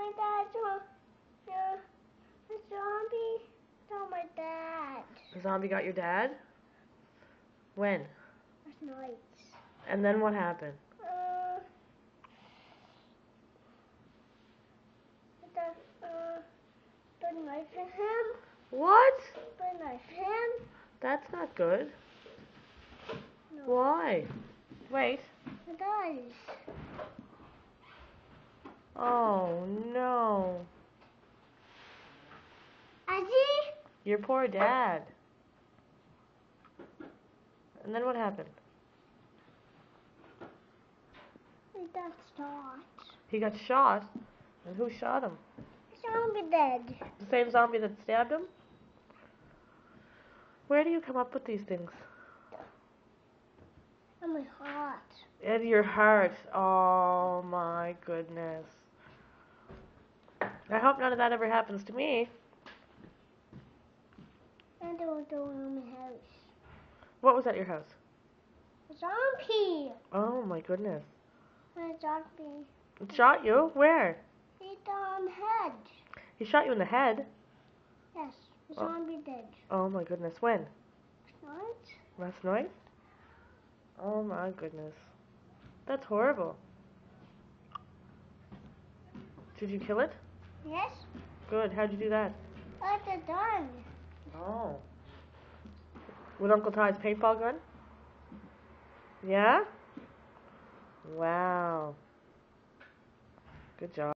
my dad's the zombie got my dad. The zombie got your dad? When? Last night. And then what happened? Put knife in him. What? Put knife in him. That's not good. No. Why? Wait. It does. Oh no. Ozzy? Your poor dad. And then what happened? He got shot. He got shot? And who shot him? Zombie dead. The same zombie that stabbed him? Where do you come up with these things? In my heart. In your heart. Oh my goodness. I hope none of that ever happens to me. And there was the one in my house. What was at your house? A zombie. Oh my goodness. A zombie. It shot you? Where? He head. He shot you in the head? Yes. The Oh. zombie dead. Oh my goodness. When? What? Last night? Oh my goodness. That's horrible. Did you kill it? Yes. Good. How'd you do that? What's it done? Oh. With Uncle Ty's paintball gun? Yeah? Wow. Good job.